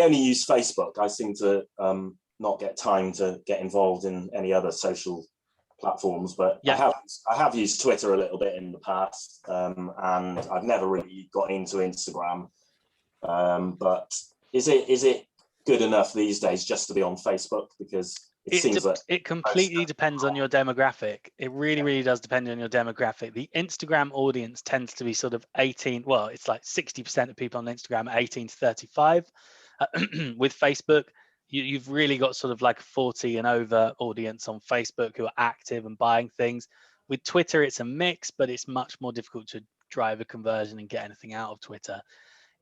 only use Facebook. I seem to not get time to get involved in any other social platforms, but yeah. I have used Twitter a little bit in the past, and I've never really got into Instagram. But is it good enough these days just to be on Facebook? Because it seems that it completely depends on your demographic. It really, really does depend on your demographic. The Instagram audience tends to be sort of 18. Well, it's like 60% of people on Instagram are 18 to 35. With Facebook, you've really got sort of like a 40 and over audience on Facebook who are active and buying things. With Twitter, it's a mix, but it's much more difficult to drive a conversion and get anything out of Twitter.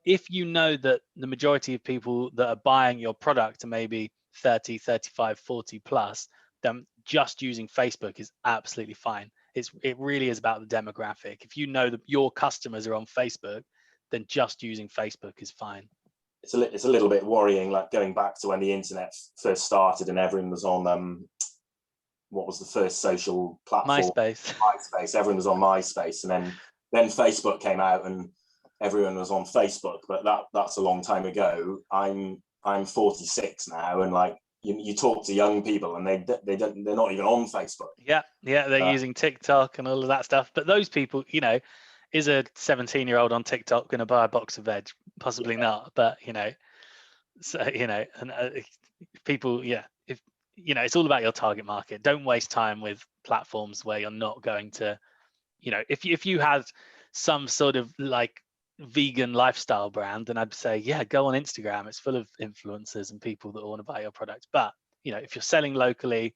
If you know that the majority of people that are buying your product are maybe 30, 35, 40 plus, then just using Facebook is absolutely fine. It really is about the demographic. If you know that your customers are on Facebook, then just using Facebook is fine. It's a little bit worrying, like going back to when the internet first started and everyone was on what was the first social platform? MySpace. Everyone was on MySpace, and then Facebook came out and everyone was on Facebook. But that's a long time ago. I'm 46 now, and like you talk to young people and they're not even on Facebook. Yeah, they're using TikTok and all of that stuff. But those people, you know, is a 17-year-old on TikTok going to buy a box of veg? Possibly not. But you know, so you know, and people, if you know, it's all about your target market. Don't waste time with platforms where you're not going to, you know, if you had some sort of like vegan lifestyle brand, then I'd say, yeah, go on Instagram. It's full of influencers and people that want to buy your product. But you know, if you're selling locally,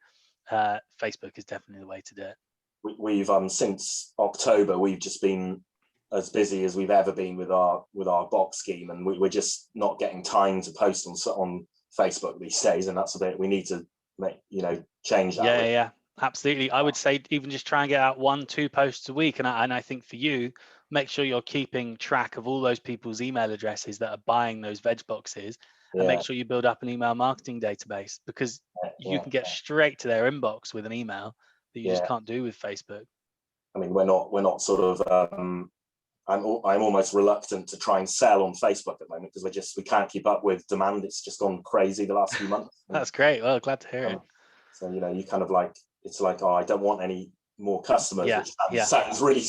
Facebook is definitely the way to do it. We've since October, we've just been as busy as we've ever been with our box scheme, and we're just not getting time to post on Facebook these days, and that's a bit we need to change that. Yeah, absolutely. I would say even just try and get out 1-2 posts a week, and I think for you, make sure you're keeping track of all those people's email addresses that are buying those veg boxes, and make sure you build up an email marketing database, because you can get straight to their inbox with an email that you just can't do with Facebook. I mean, we're not sort of I'm almost reluctant to try and sell on Facebook at the moment because we can't keep up with demand. It's just gone crazy the last few months. That's great. Well, glad to hear it. So you know, you kind of like, it's like, oh, I don't want any more customers, which sounds really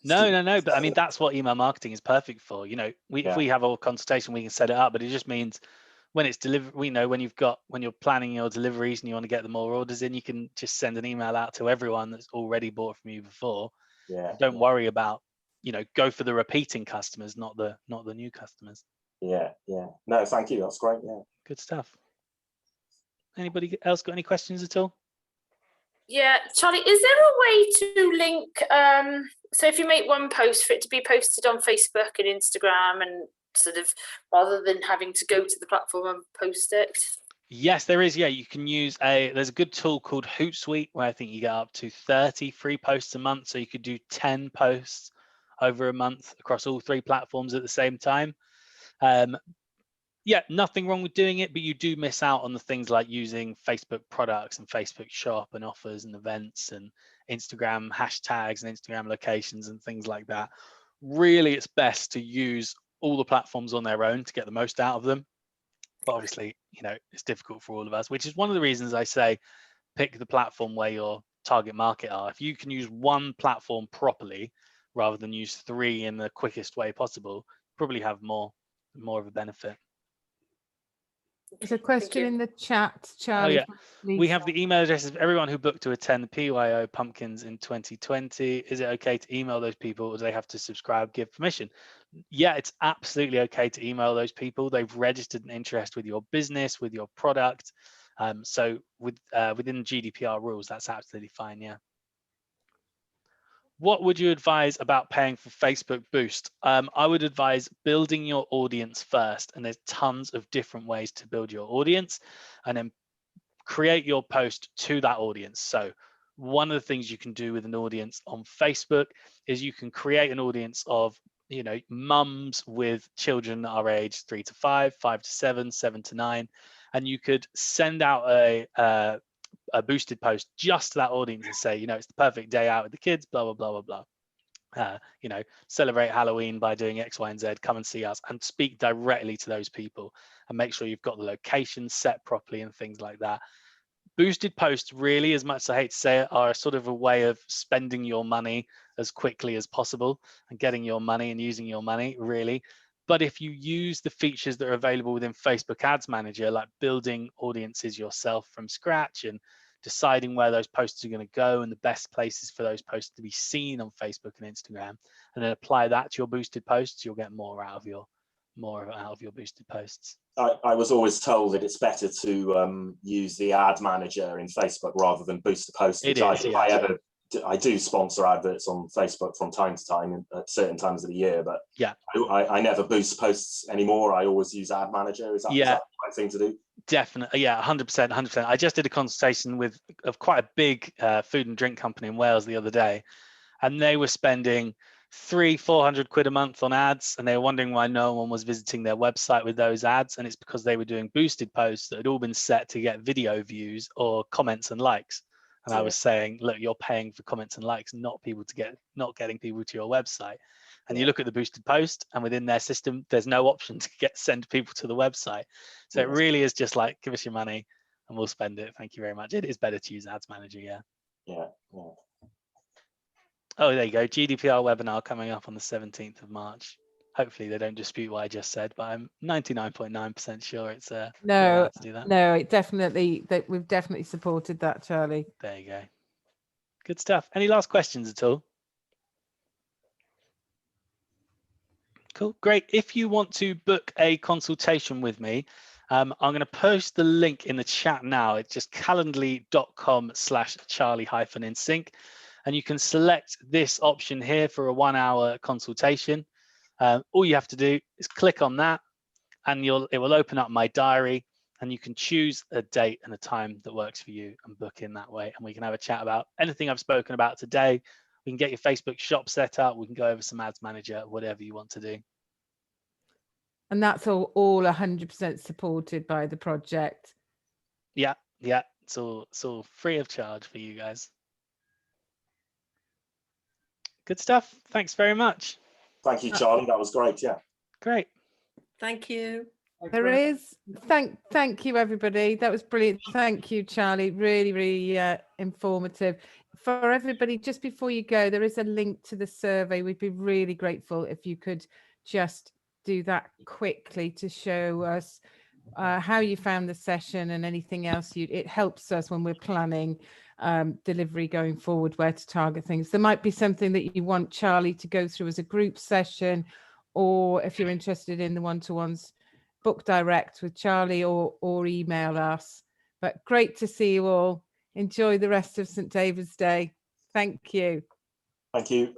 No, but I mean, that's what email marketing is perfect for. You know, if we have a consultation, we can set it up, but it just means when it's delivered, we know when you're planning your deliveries and you want to get the more orders in, you can just send an email out to everyone that's already bought from you before. Don't worry about, you know, go for the repeating customers, not the new customers. No, thank you, that's great. Good stuff. Anybody else got any questions at all? Yeah, Charlie, is there a way to link, so if you make one post, for it to be posted on Facebook and Instagram, and sort of rather than having to go to the platform and post it? Yes, there is. Yeah, you can use there's a good tool called Hootsuite where I think you get up to 30 free posts a month. So you could do 10 posts over a month across all 3 platforms at the same time. Yeah, nothing wrong with doing it, but you do miss out on the things like using Facebook products and Facebook shop and offers and events and Instagram hashtags and Instagram locations and things like that. Really, it's best to use all the platforms on their own to get the most out of them. But obviously, you know, it's difficult for all of us, which is one of the reasons I say pick the platform where your target market are. If you can use one platform properly rather than use 3 in the quickest way possible, probably have more of a benefit. There's a question in the chat, Charlie. We have the email addresses of everyone who booked to attend the PYO Pumpkins in 2020. Is it okay to email those people, or do they have to subscribe, give permission? Yeah, it's absolutely okay to email those people. They've registered an interest with your business, with your product. So within GDPR rules, that's absolutely fine. Yeah. What would you advise about paying for Facebook Boost? I would advise building your audience first, and there's tons of different ways to build your audience, and then create your post to that audience. So one of the things you can do with an audience on Facebook is you can create an audience of, you know, mums with children that are aged 3 to 5, 5 to 7, 7 to 9, and you could send out a boosted post just to that audience and say, you know, it's the perfect day out with the kids, blah, blah, blah, blah, blah. You know, celebrate Halloween by doing X, Y, and Z, come and see us, and speak directly to those people and make sure you've got the location set properly and things like that. Boosted posts really, as much as I hate to say it, are sort of a way of spending your money as quickly as possible and getting your money and using your money, really. But if you use the features that are available within Facebook Ads Manager, like building audiences yourself from scratch and deciding where those posts are going to go and the best places for those posts to be seen on Facebook and Instagram, and then apply that to your boosted posts, you'll get more out of your boosted posts. I was always told that it's better to use the ad manager in Facebook rather than boost the post. I do sponsor adverts on Facebook from time to time at certain times of the year, but I never boost posts anymore. I always use ad manager. Is that the right thing to do? Definitely, 100%. I just did a consultation with quite a big food and drink company in Wales the other day, and they were spending 300-400 quid a month on ads, and they were wondering why no one was visiting their website with those ads, and it's because they were doing boosted posts that had all been set to get video views or comments and likes. And I was saying, look, you're paying for comments and likes, not getting people to your website. And you look at the boosted post, and within their system, there's no option to send people to the website. So it really is just like, give us your money, and we'll spend it. Thank you very much. It is better to use Ads Manager. Yeah. Yeah. Oh, there you go. GDPR webinar coming up on the 17th of March. Hopefully they don't dispute what I just said, but I'm 99.9% sure it's we're No, allowed to do that. no, it definitely, that we've definitely supported that, Charlie. There you go. Good stuff. Any last questions at all? Cool, great. If you want to book a consultation with me, I'm going to post the link in the chat now. It's just calendly.com/charlie-in-sync. And you can select this option here for a 1-hour consultation. All you have to do is click on that and it will open up my diary, and you can choose a date and a time that works for you and book in that way. And we can have a chat about anything I've spoken about today. We can get your Facebook shop set up. We can go over some Ads Manager, whatever you want to do. And that's all 100% supported by the project. Yeah, it's all free of charge for you guys. Good stuff. Thanks very much. Thank you, Charlie. That was great. Yeah. Great. Thank you. There is. Thank you, everybody. That was brilliant. Thank you, Charlie. Really, really informative. For everybody, just before you go, there is a link to the survey. We'd be really grateful if you could just do that quickly to show us how you found the session and anything else. It helps us when we're planning delivery going forward, where to target things. There might be something that you want Charlie to go through as a group session, or if you're interested in the one-to-ones, book direct with Charlie or email us. But great to see you all. Enjoy the rest of St. David's Day. Thank you. Thank you.